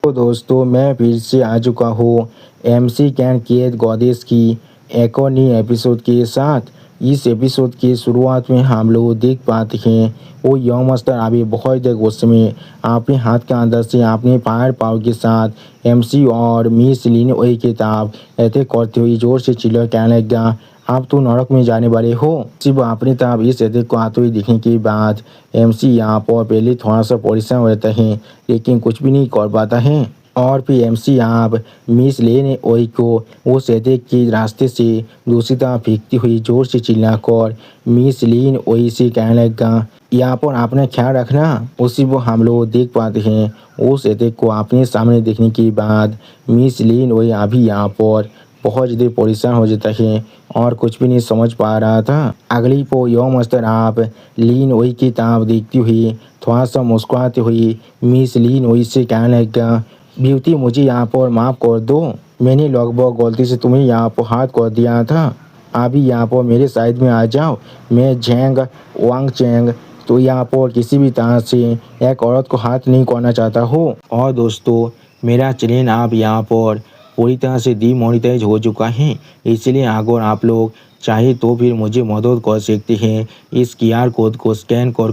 तो दोस्तों मैं फिर से आ चुका हूँ एमसी कैन केत गॉडेस की एक और नई एपिसोड के साथ। इस एपिसोड की शुरुआत में हम लोग देख पाते हैं वो यंग मास्टर अभी बहुत देर गुस्से में अपने हाथ के अंदर से अपने फायर पावर के साथ एमसी और मिस लीन वही किताब ऐसे करते हुए जोर से चिल्ला कहने लगा, आप तो नरक में जाने वाले हो। सिर्फ अपनी तरफ इस एथिक को आते हुए देखने के बाद एमसी यहाँ पर पहले थोड़ा सा परेशान हो जाता है लेकिन कुछ भी नहीं कर पाता है। और फिर एमसी आप मिस लेन ओई को वो एथिक के रास्ते से दूसरी तरफ फेंकती हुई जोर से चिल्लाकर मिस लीन ओई से कहने लगा, यहाँ पर आपने ख्याल रखना। उसी वो हम लोग देख पाते हैं उस एथिक को अपने सामने देखने के बाद मिस लीन ओई अभी यहाँ पर बहुत ज़्यादा परेशान हो जाता है और कुछ भी नहीं समझ पा रहा था। अगली पो यौम मस्तर आप लीन ओई की तरफ देखती हुई थोड़ा सा मुस्कुराती हुई मिस लीन ओई से कहने लगा, ब्यूटी मुझे यहाँ पर माफ़ कर दो, मैंने लगभग गलती से तुम्हें यहाँ पर हाथ कर दिया था। अभी यहाँ पर मेरे साइड में आ जाओ, मैं झेंग वांग चेंग तो यहाँ पर किसी भी तरह से एक औरत को हाथ नहीं करना चाहता हूँ। और दोस्तों मेरा चैनल आप यहाँ पर पूरी तरह से डीमोनेटाइज हो चुका है, इसलिए अगर आप लोग चाहे तो फिर मुझे मदद कर सकते हैं इस QR कोड को स्कैन कर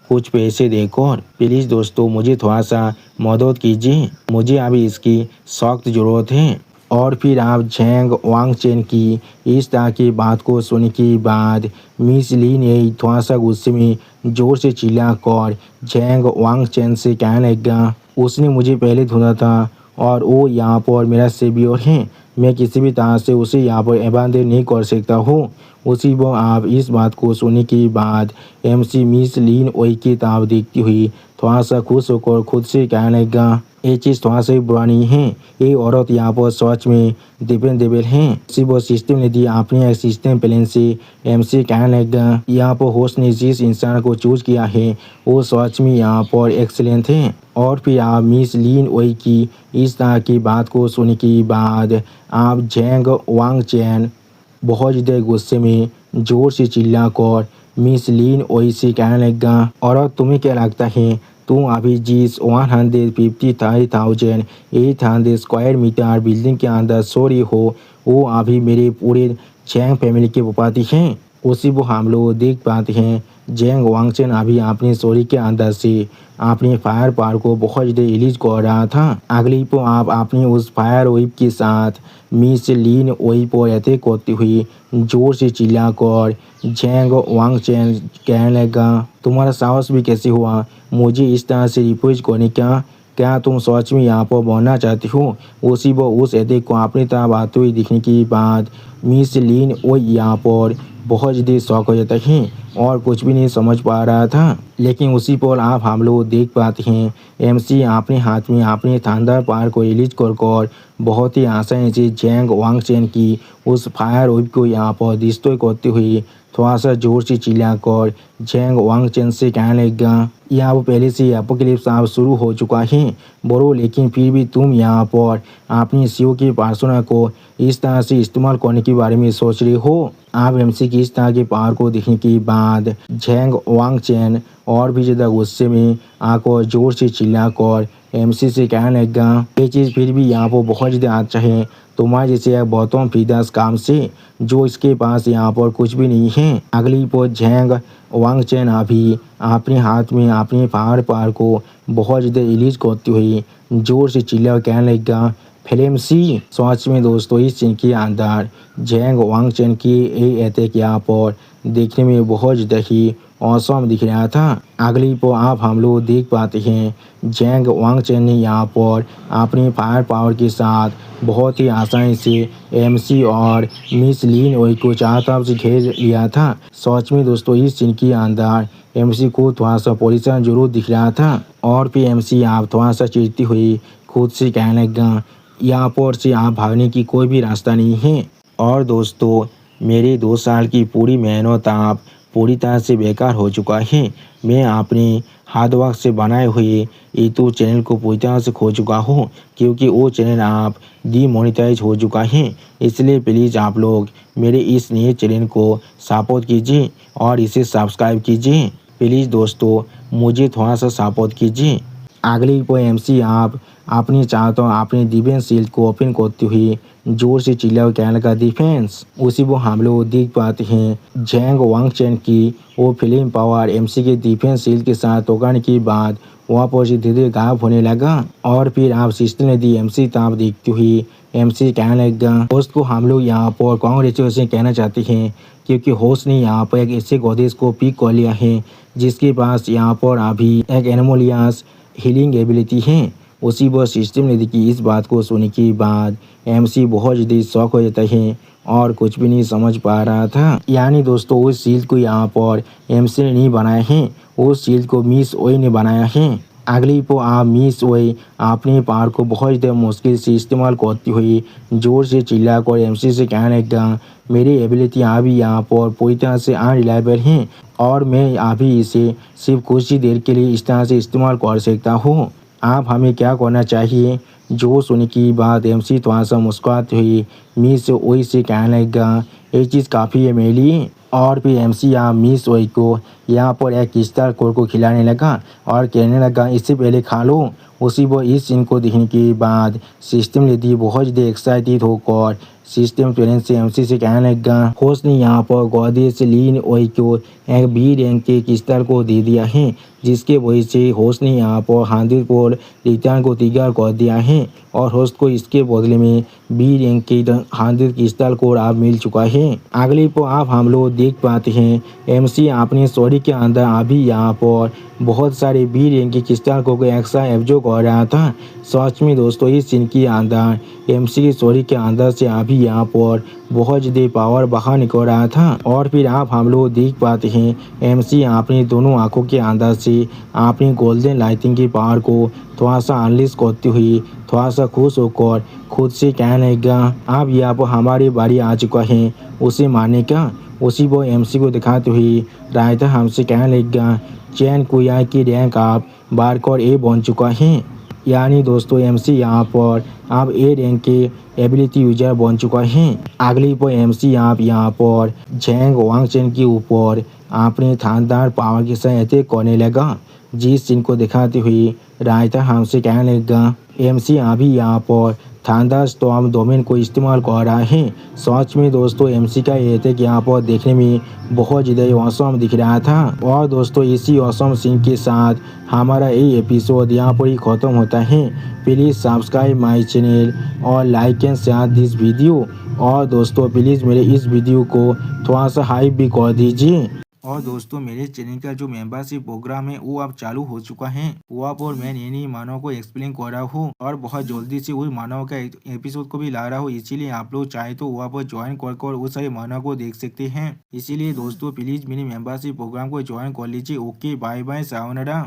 कुछ पैसे देकर। प्लीज़ दोस्तों मुझे थोड़ा सा मदद कीजिए, मुझे अभी इसकी सख्त ज़रूरत है। और फिर आप झेंग वांग चेन की इस तरह की बात को सुनने के बाद मिस ली ने थोड़ा सा गुस्से में जोर से चिल्लाकर झेंग वांग चेन से कहने लगा, उसने मुझे पहले ढूंढा था और वो यहाँ पर मेरा सेवियर है, मैं किसी भी तरह से उसे यहाँ पर अबांधन नहीं कर सकता हूँ। उसी वो आप इस बात को सुनने के बाद एमसी मिस लीन ओई की तरफ देखती हुई थोड़ा सा खुश होकर खुद से कहने लगा, ये चीज़ थोड़ा सा बुरा नहीं है, ये औरत यहाँ पर सच में देवेल हैं। इसी वो सिस्टम ने दी अपने सिस्टम प्लान से एमसी कहने लगा, यहाँ पर होस्ट ने जिस इंसान को चूज किया है वो सच में यहाँ पर एक्सीलेंट है। और फिर आप मिस लीन ओई की इस तरह की बात को सुनने के बाद आप झेंग वांग चैन बहुत ज़्यादा गुस्से में जोर से चिल्लाकर मिस लीन ओई से कहने लगा, और तुम्हें क्या लगता है तुम अभी जिस 153,800 स्क्वायर मीटर बिल्डिंग के अंदर सो रही हो वो अभी मेरे पूरे चैंग फैमिली के प्रॉपर्टी हैं। उसी वो हम लोग देख पाते हैं जेंग वांगचन अभी अपने सोरी के अंदर से अपने फायर पावर को बहुत ज़्यादा रिलीज कर रहा था। अगली को आप अपनी उस फायर वेव के साथ मिस लीन ओई पर अटैक करती हुई जोर से चिल्लाकर जेंग वांगचन कहने लगा, तुम्हारा साहस भी कैसे हुआ मुझे इस तरह से रिपोज करने का, क्या तुम सच में यहाँ पर बनना चाहती हो। उसी वो उस अटैक को अपनी तरफ आते हुए दिखने के बाद मिस लीन ओई यहाँ पर बहुत ज़्यादा शौक हो जाता है और कुछ भी नहीं समझ पा रहा था। लेकिन उसी पर आप हम लोग देख पाते हैं एमसी अपने हाथ में अपने थांडर पावर को रिलीज कर बहुत ही आसानी से जेंग वांगचेन की उस फायर वेव को यहाँ पर डिस्ट्रॉय करते हुए थोड़ा सा जोर से चिल्लाकर जेंग वांगचेन से कहने लगा, यहाँ पर पहले से एपोकलिप्स आप शुरू हो चुका है बरो, लेकिन फिर भी तुम यहाँ पर अपनी सीओ की पर्सोना को इस तरह से इस्तेमाल करने के बारे में सोच रहे हो। आप एमसी की इस तरह के पावर को देखने के बाद झेंग वांगचेन और भी ज़्यादा गुस्से में आकर जोर से चिल्लाकर एमसी से कहने लगा, ये चीज़ फिर भी यहाँ पर बहुत ज़्यादा अच्छा है तुम्हारे जैसे एक बहुतों फिदास काम से जो इसके पास यहाँ पर कुछ भी नहीं है। अगली पर झेंग वांगचेन अभी अपने हाथ में अपने फायर पावर को बहुत ज़्यादा रिलीज करती हुई जोर से चिल्ला कहने लगा, फिल्म सी। सच में दोस्तों इस सीन के अंदर जेंग वांगचेन की ये अटैक यहाँ पर देखने में बहुत ज़्यादा ही औसम दिख रहा था। अगली पर आप हम लोग देख पाते हैं जेंग वांगचेन ने यहाँ पर अपनी फायर पावर के साथ बहुत ही आसानी से एमसी और मिस लीन ओई को चारों तरफ से घेर लिया था। सच में दोस्तों इस सीन के अंदर एमसी को थोड़ा सा परेशान जरूर दिख रहा था। और फिर एमसी आप थोड़ा सा चिढ़ती हुई खुद से कहने लगा, यहाँ पर से आप भागने की कोई भी रास्ता नहीं है। और दोस्तों मेरे 2 साल की पूरी मेहनत आप पूरी तरह से बेकार हो चुका है। मैं अपने हार्ड वर्क से बनाए हुए यूट्यूब चैनल को पूरी तरह से खो चुका हूँ क्योंकि वो चैनल आप डीमोनेटाइज हो चुका है। इसलिए प्लीज़ आप लोग मेरे इस नए चैनल को सपोर्ट कीजिए और इसे सब्सक्राइब कीजिए। प्लीज़ दोस्तों मुझे थोड़ा सा सपोर्ट कीजिए। अगली पर एमसी आप अपनी चाहता हूँ अपनी डिफेंस शील्ड को ओपन करते हुए जोर से चिल्ला कहने लगा डिफेंस। उसी वो हम लोग देख पाते हैं जैंग वांगचेन की वो फिल्म पावर एमसी के डिफेंस शील्ड के साथ तोड़ने के बाद वहाँ पर से धीरे धीरे गायब होने लगा। और फिर आप सिस्टर ने दी एमसी ताप देखते हुए एमसी कहने लगा दोस्त को हम लोग यहाँ पर कांग्रेचुलेशन कहना चाहते हैं क्योंकि होस्ट ने यहाँ पर एक ऐसे गॉडेस को पिक कर लिया है जिसके पास यहाँ पर अभी एक एनोमोलियस हीलिंग एबिलिटी है। उसी पर सिस्टम ने देखी इस बात को सुनने के बाद एमसी बहुत जल्दी शॉक हो जाता है और कुछ भी नहीं समझ पा रहा था। यानी दोस्तों उस शील्ड को यहाँ पर एमसी ने नहीं बनाया है, उस शील्ड को मिस ओई ने बनाया है। अगली पर आप मिस ओई अपने पावर को बहुत ज़्यादा मुश्किल से इस्तेमाल करती हुई जोर से चिल्लाकर एमसी से कहने लगा मेरी एबिलिटी अभी यहाँ पर पूरी तरह से अनरिलायबल है और मैं अभी इसे सिर्फ कुछ ही देर के लिए इस तरह से इस्तेमाल कर सकता हूँ। आप हमें क्या करना चाहिए। जो सुनने की बात एमसी थोड़ा सा मुस्कुराते हुए मिस ओई से कहने लगा ये चीज़ काफ़ी है मेरे लिए। और फिर एमसी यहाँ मिस ओई को यहाँ पर एक क्रिस्टल कोर को खिलाने लगा और कहने लगा इससे पहले खा लो। उसी वो इस सीन को देखने के बाद सिस्टम लेडी बहुत ज़्यादा एक्साइटेड होकर सिस्टम पेरेंट से एमसी से कहने लगा होस्ट ने यहाँ पर गॉडेस लीन ओई को एक बी रैंक के क्रिस्टल को दे दिया है जिसके वजह से होस्ट ने यहाँ पर 100 को रिटर्न को तैयार कर दिया है और होस्ट को इसके बदले में बी रैंक के 100 क्रिस्टल कोड आप मिल चुका है। अगले पर आप हम लोग देख पाते हैं एमसी अपने स्टोरी के अंदर अभी यहाँ पर बहुत सारे बी रैंक के क्रिस्टल को एक्स्ट्रा एब्जॉर्ब कर रहा था। सच में दोस्तों इस सीन के अंदर एमसी की स्टोरी के अंदर से अभी यहाँ पर बहुत ज़्यादा पावर बाहर निकल रहा था। और फिर आप हम लोग देख पाते हैं एमसी अपनी दोनों आंखों के अंदर से अपनी गोल्डन लाइटिंग की पावर को थोड़ा सा अनलिश करते हुए थोड़ा सा खुश होकर खुद से कहने लगा अब यहाँ पर हमारी बारी आ चुका है उसे मारने का। उसी को एमसी को दिखाते हुए रायता हमसे कहने लगा चैन कुया की रैंक आप बारकोड ए बन चुका है। यानी दोस्तों एमसी यहाँ पर आप ए रैंक के एबिलिटी यूजर बन चुका है। अगली पर एमसी आप यहाँ पर झैंग वांगचेन के ऊपर अपने थानदार पावर के साथ अटैक करने लगा जिस सीन को दिखाते हुए रायता हमसे कहने लगा एमसी अभी यहाँ पर थानदार स्टॉर्म डोमेन को इस्तेमाल कर रहा है। सच में दोस्तों एमसी का ये अटैक यहाँ पर देखने में बहुत ज़्यादा औसम दिख रहा था। और दोस्तों इसी औसम सीन के साथ हमारा ये एपिसोड यहाँ पर ही ख़त्म होता है। प्लीज़ सब्सक्राइब माय चैनल और like and share this video. और दोस्तों प्लीज़ मेरे इस वीडियो को थोड़ा सा हाइप भी कर दीजिए। और दोस्तों मेरे चैनल का जो मेंबरशिप प्रोग्राम है वो अब चालू हो चुका है। वहाँ पर मैं नई नई मानव को एक्सप्लेन कर रहा हूँ और बहुत जल्दी से उस मानव का एपिसोड को भी ला रहा हूँ। इसीलिए आप लोग चाहे तो वहाँ पर ज्वाइन कर उस सारे मानव को देख सकते हैं। इसीलिए दोस्तों प्लीज मेरी मेंबरशिप प्रोग्राम को ज्वाइन कर लीजिए। Okay bye bye sayonara.